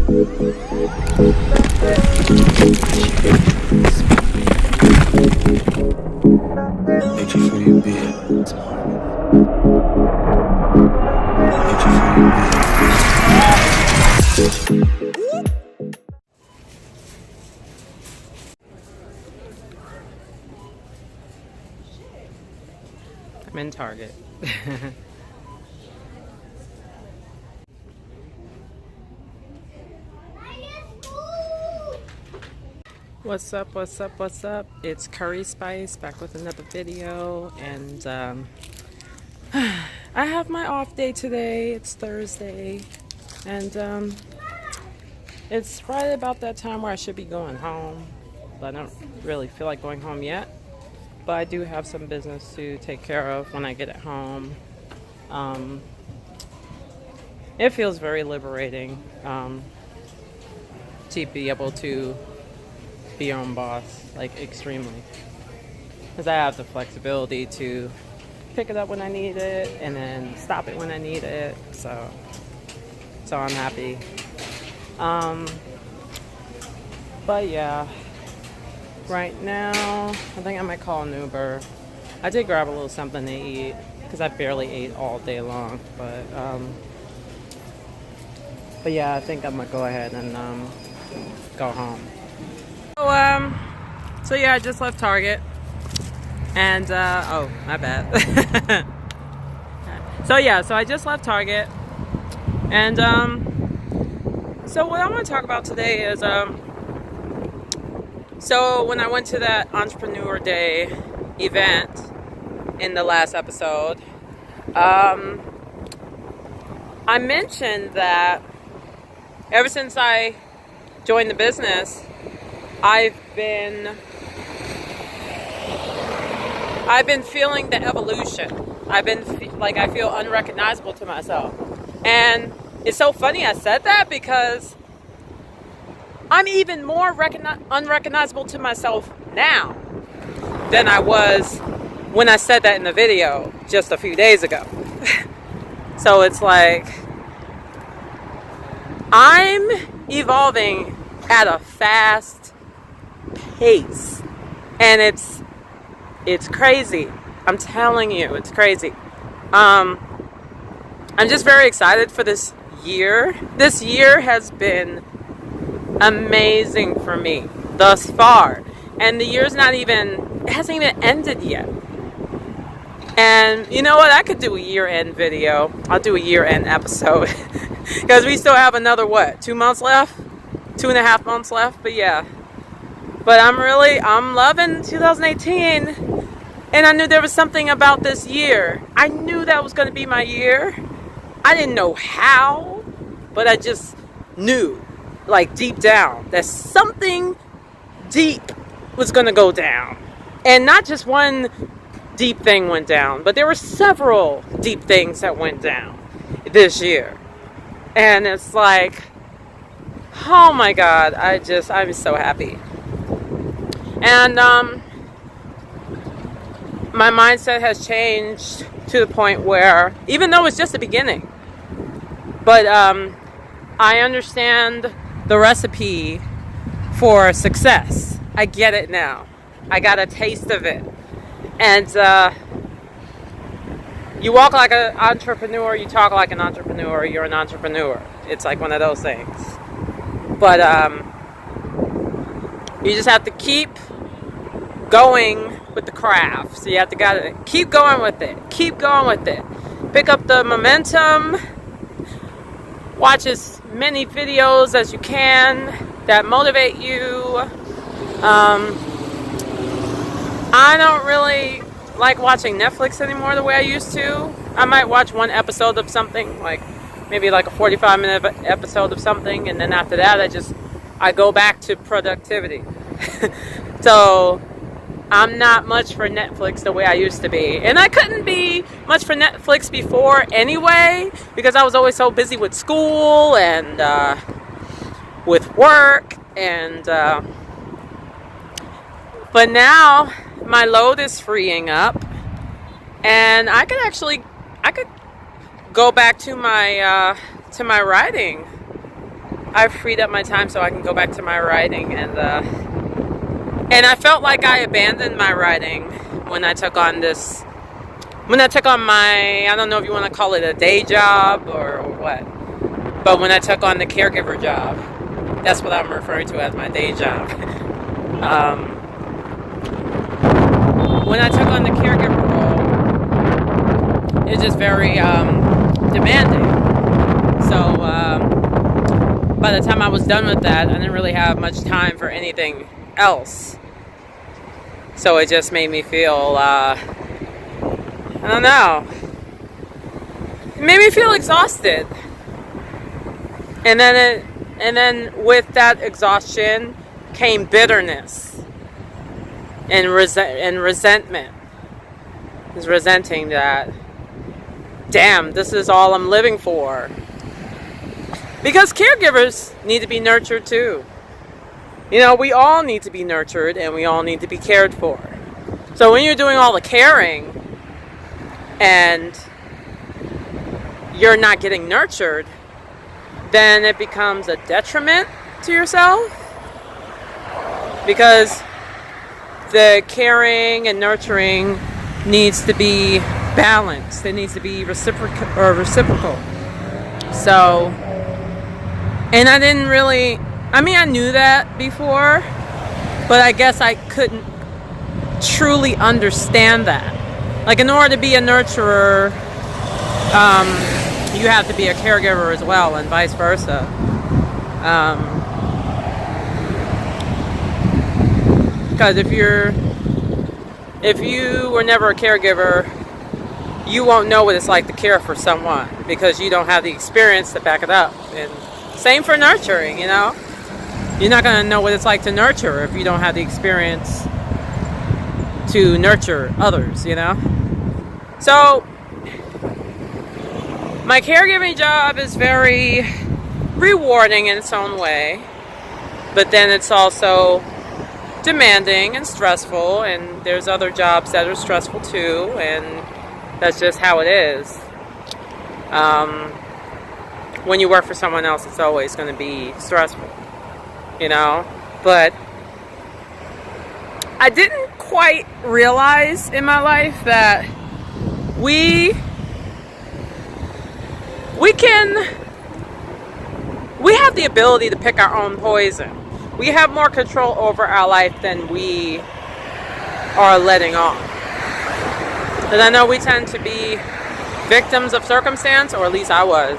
Hate you for you being smart. Hate you for you being. I'm in Target. What's up, what's up, what's up? It's Curry Spice back with another video, and I have my off day today. It's Thursday, and it's right about that time where I should be going home, but I don't really feel like going home yet. But I do have some business to take care of when I get at home. It feels very liberating to be able to be your own boss, like extremely, because I have the flexibility to pick it up when I need it and then stop it when I need it. So I'm happy. But yeah, right now I think I might call an Uber. I did grab a little something to eat because I barely ate all day long, but yeah, I think I'm gonna go ahead and go home. So yeah, I just left Target, and oh, my bad. So I just left Target, and so what I want to talk about today is so when I went to that Entrepreneur Day event in the last episode, I mentioned that ever since I joined the business, I've been feeling the evolution. I feel unrecognizable to myself. And it's so funny I said that because I'm even more unrecognizable to myself now than I was when I said that in the video just a few days ago. So it's like I'm evolving at a fast pace, and it's crazy. I'm telling you, it's crazy. I'm just very excited for this year. This year has been amazing for me thus far, and the year's it hasn't even ended yet. And you know what? I could do a year-end video. I'll do a year-end episode because we still have another 2 months left, 2.5 months left. But yeah. But I'm loving 2018, and I knew there was something about this year. I knew that was going to be my year. I didn't know how, but I just knew, like deep down, that something deep was going to go down. And not just one deep thing went down, but there were several deep things that went down this year. And it's like, oh my God, I'm so happy. And my mindset has changed to the point where, even though it's just the beginning, but I understand the recipe for success. I get it now. I got a taste of it. And you walk like an entrepreneur, you talk like an entrepreneur, you're an entrepreneur. It's like one of those things. But you just have to keep going with the craft. So you have to gotta keep going with it. Keep going with it. Pick up the momentum. Watch as many videos as you can that motivate you. I don't really like watching Netflix anymore the way I used to. I might watch one episode of something, like maybe like a 45-minute episode of something, and then after that I go back to productivity. So I'm not much for Netflix the way I used to be. And I couldn't be much for Netflix before anyway, because I was always so busy with school and with work. And but now my load is freeing up, and I could go back to my writing I've freed up my time so I can go back to my writing, and I felt like I abandoned my writing when I took on my, I don't know if you want to call it a day job or what, but when I took on the caregiver job, that's what I'm referring to as my day job. When I took on the caregiver role, it's just very demanding. So by the time I was done with that, I didn't really have much time for anything else. So it just made me feel, I don't know, it made me feel exhausted. And then with that exhaustion came bitterness and resentment. I was resenting that, damn, this is all I'm living for. Because caregivers need to be nurtured too. You know, we all need to be nurtured and we all need to be cared for. So when you're doing all the caring and you're not getting nurtured, then it becomes a detriment to yourself. Because the caring and nurturing needs to be balanced. It needs to be reciprocal. So, and I didn't really, I mean, I knew that before, but I guess I couldn't truly understand that. Like, in order to be a nurturer, you have to be a caregiver as well, and vice versa. Because if you were never a caregiver, you won't know what it's like to care for someone because you don't have the experience to back it up. And same for nurturing, you know? You're not going to know what it's like to nurture if you don't have the experience to nurture others, you know? So, my caregiving job is very rewarding in its own way, but then it's also demanding and stressful, and there's other jobs that are stressful too, and that's just how it is. When you work for someone else, it's always going to be stressful, you know? But I didn't quite realize in my life that we have the ability to pick our own poison. We have more control over our life than we are letting on. And I know we tend to be victims of circumstance, or at least I was.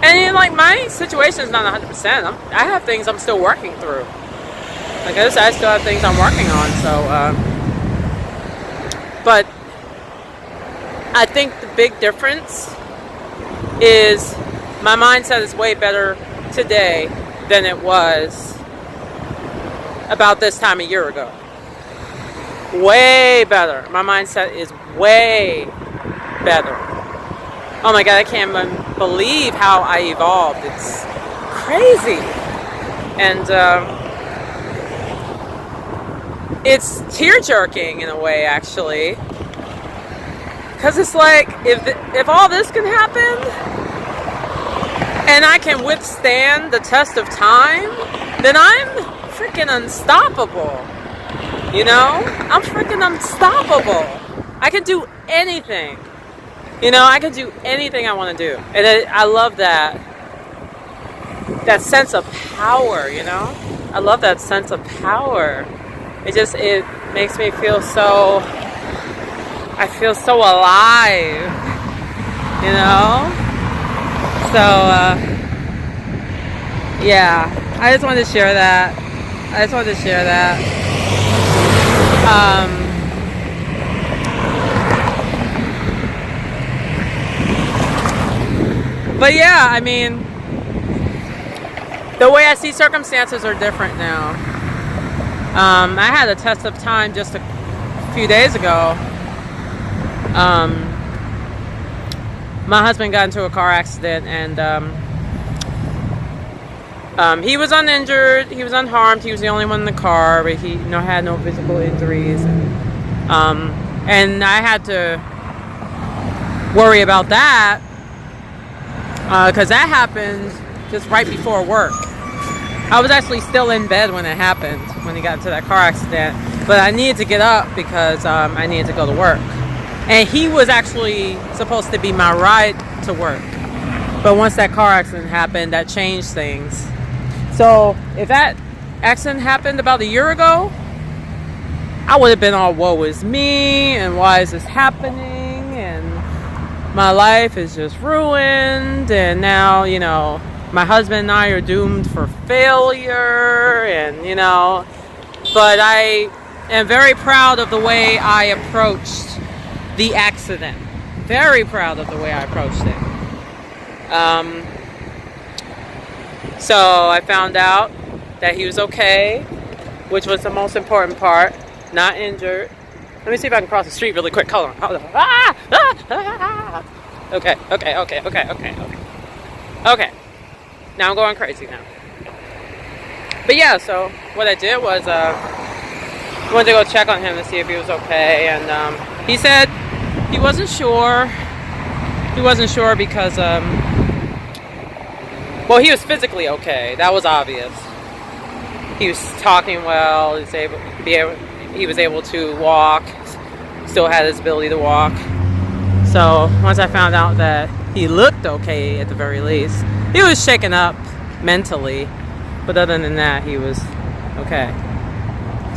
And like my situation is not 100%. I have things I'm still working through. Like I said, I still have things I'm working on. So, but I think the big difference is my mindset is way better today than it was about this time a year ago. Way better. My mindset is way better. Oh my God, I can't even believe how I evolved. It's crazy. And it's tear-jerking in a way, actually. Because it's like, if all this can happen, and I can withstand the test of time, then I'm freaking unstoppable. You know? I'm freaking unstoppable. I can do anything. You know, I can do anything I want to do. And I love that sense of power, you know? I love that sense of power. It makes me feel so, I feel so alive, you know? So, yeah, I just wanted to share that. But yeah, I mean, the way I see circumstances are different now. I had a test of time just a few days ago. My husband got into a car accident, and he was uninjured, he was unharmed, he was the only one in the car, but he had no physical injuries. And I had to worry about that because that happened just right before work. I was actually still in bed when it happened, when he got into that car accident. But I needed to get up because I needed to go to work. And he was actually supposed to be my ride to work. But once that car accident happened, that changed things. So if that accident happened about a year ago, I would have been all, woe is me, and why is this happening? And my life is just ruined. And now, you know, my husband and I are doomed for failure, and you know, but I am very proud of the way I approached the accident. Very proud of the way I approached it. So I found out that he was okay, which was the most important part, not injured. Let me see if I can cross the street really quick. Hold on. Okay. Now I'm going crazy now. But yeah, so what I did was wanted to go check on him to see if he was okay, and he said he wasn't sure. He wasn't sure because well, he was physically okay. That was obvious. He was talking well. He was able to walk. Still had his ability to walk. So once I found out that he looked okay at the very least, he was shaken up mentally, but other than that, he was okay.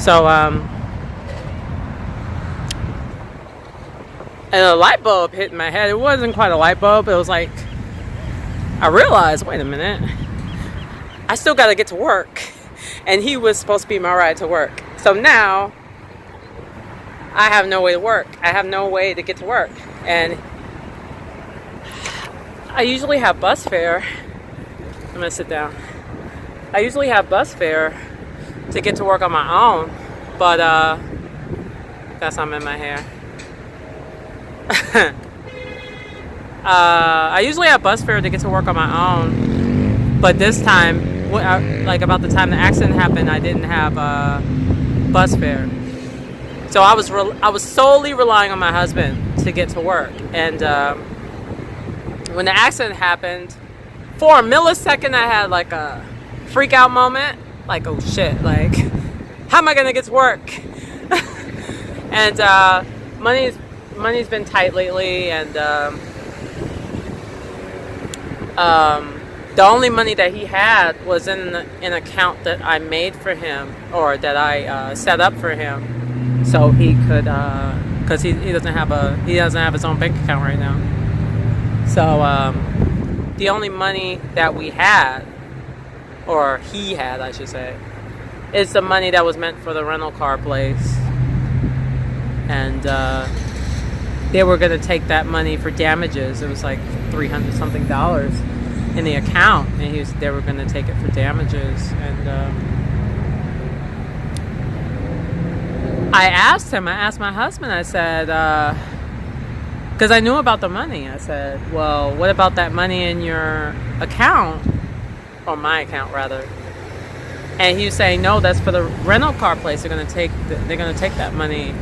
So, and a light bulb hit in my head. It wasn't quite a light bulb. It was like, I realized, wait a minute, I still got to get to work. And he was supposed to be my ride to work. So now, I have no way to work. I have no way to get to work. And I usually have bus fare. I'm going to sit down. I usually have bus fare to get to work on my own. But, got something in my hair. I usually have bus fare to get to work on my own. But this time, like about the time the accident happened, I didn't have bus fare. So I was solely relying on my husband to get to work. And when the accident happened, for a millisecond I had like a freak out moment. Like, oh shit, like, how am I gonna get to work? And money's been tight lately, and the only money that he had was in an account that I made for him, or that I set up for him, so he could, because he doesn't have his own bank account right now. So the only money that we had, or he had, I should say, is the money that was meant for the rental car place, and they were going to take that money for damages. It was like $300 something in the account, and they were going to take it for damages. And I asked my husband, I said, because I knew about the money, I said, well, what about that money in your account, or my account rather? And he was saying, no, that's for the rental car place. They're going to take that money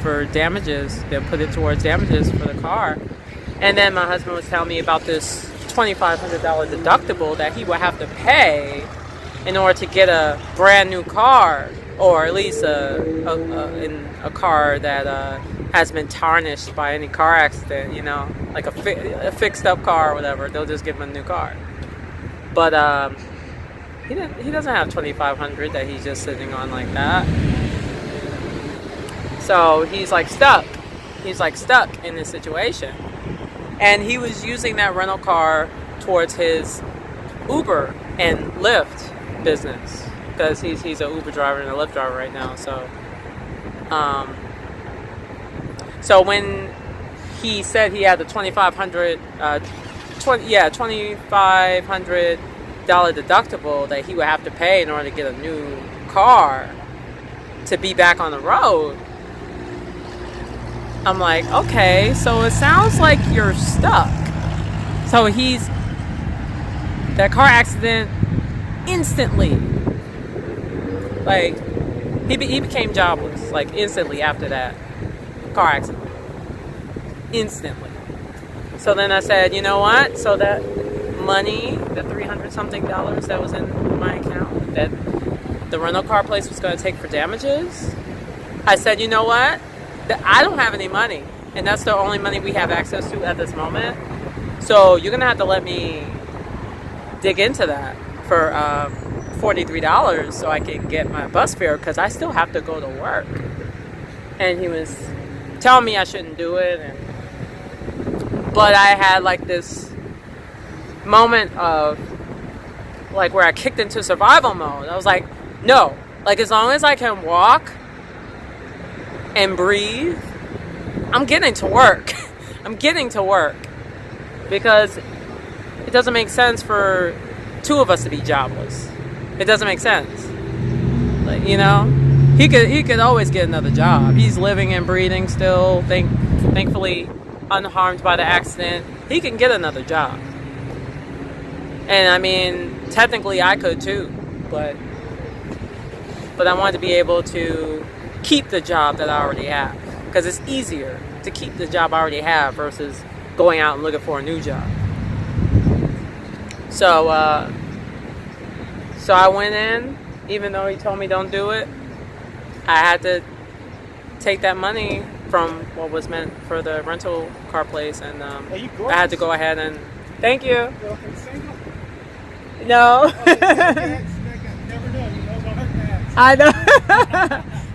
for damages. They'll put it towards damages for the car. And then my husband was telling me about this $2,500 deductible that he would have to pay in order to get a brand new car, or at least a car that has been tarnished by any car accident, you know, like a fixed up car or whatever. They'll just give him a new car. But he doesn't have $2,500 that he's just sitting on like that. So he's like stuck. He's like stuck in this situation. And he was using that rental car towards his Uber and Lyft business, because he's an Uber driver and a Lyft driver right now. So when he said he had the $2,500 deductible that he would have to pay in order to get a new car to be back on the road, I'm like, okay, so it sounds like you're stuck. So that car accident instantly, like, he became jobless, like, instantly after that car accident. Instantly. So then I said, you know what? So that money, the $300 something that was in my account that the rental car place was going to take for damages, I said, you know what? I don't have any money, and that's the only money we have access to at this moment. So you're going to have to let me dig into that for $43 so I can get my bus fare, because I still have to go to work. And he was telling me I shouldn't do it, but I had like this moment of like where I kicked into survival mode. I was like, no, like as long as I can walk and breathe, I'm getting to work. I'm getting to work, because it doesn't make sense for two of us to be jobless. It doesn't make sense. Like, you know, he could always get another job. He's living and breathing still, thankfully unharmed by the accident. He can get another job. And I mean, technically I could too, but I wanted to be able to keep the job that I already have, because it's easier to keep the job I already have versus going out and looking for a new job. So I went in, even though he told me don't do it. I had to take that money from what was meant for the rental car place, and I had to go ahead and thank you. No. I know.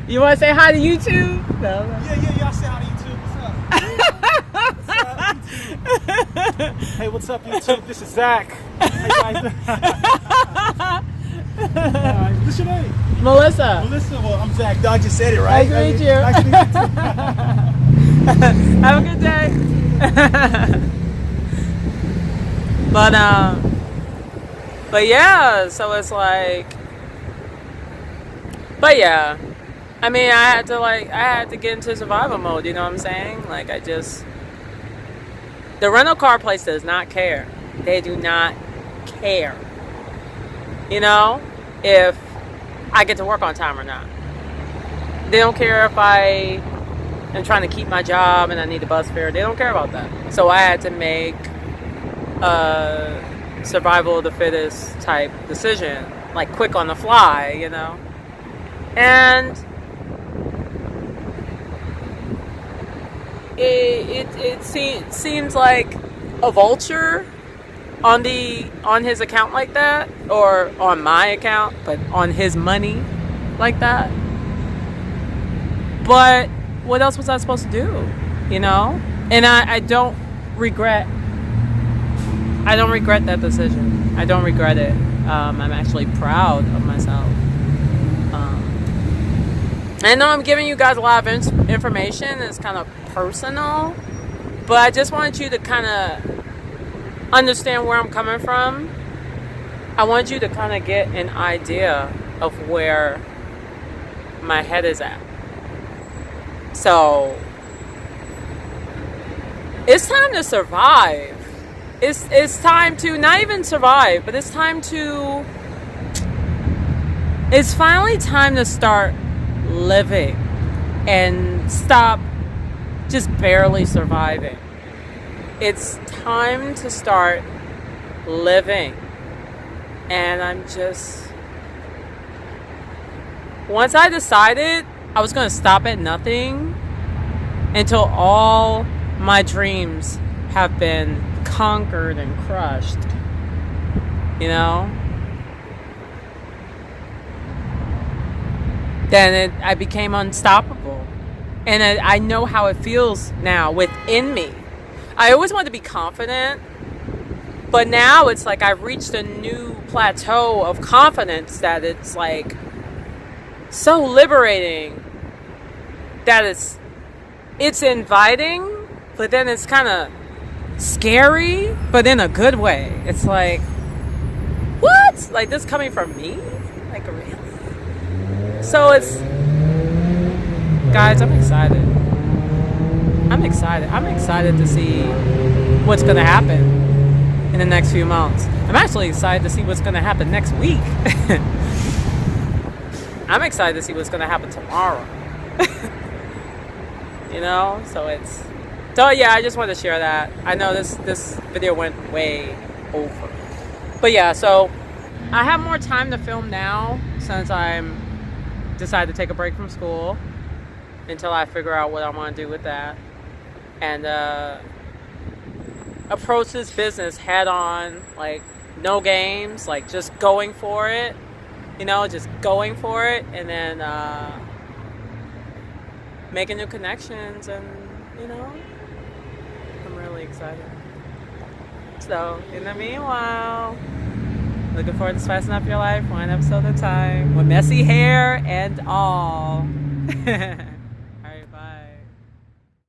You want to say hi to YouTube? No. Yeah. I'll say hi to YouTube. What's up? Hey, what's up, YouTube? This is Zach. Hey, guys. What's your name? Melissa. Melissa. Well, I'm Zach. I just said it, right? Nice to meet you. Nice to meet you too. Have a good day. But yeah, so it's like, but yeah, I mean, I had to get into survival mode, you know what I'm saying? Like, the rental car place does not care. They do not care, you know, if I get to work on time or not. They don't care if I am trying to keep my job and I need a bus fare. They don't care about that. So I had to make a survival of the fittest type decision, like quick on the fly, you know. And it seems like a vulture on his account like that, or on my account, but on his money like that. But what else was I supposed to do, you know? And I don't regret that decision. I don't regret it. I'm actually proud of myself. I know I'm giving you guys a lot of information. It's kind of personal, but I just wanted you to kind of understand where I'm coming from. I want you to kind of get an idea of where my head is at. So it's time to survive. It's time to not even survive, but it's finally time to start living and stop just barely surviving. It's time to start living. And once I decided I was going to stop at nothing until all my dreams have been conquered and crushed, you know, then I became unstoppable. And I know how it feels now within me. I always wanted to be confident, but now it's like I've reached a new plateau of confidence that it's like so liberating, that it's inviting, but then it's kind of scary, but in a good way. It's like, what? Like, this coming from me? Like, really? So guys, I'm excited. I'm excited to see what's going to happen in the next few months. I'm actually excited to see what's going to happen next week. I'm excited to see what's going to happen tomorrow. You know, so So yeah, I just wanted to share that. I know this video went way over, but yeah. So I have more time to film now since I'm decided to take a break from school until I figure out what I want to do with that and approach this business head on, like no games, like just going for it. You know, just going for it, and then making new connections, and you know, I'm really excited. So, in the meanwhile, looking forward to spicing up your life one episode at a time with messy hair and all.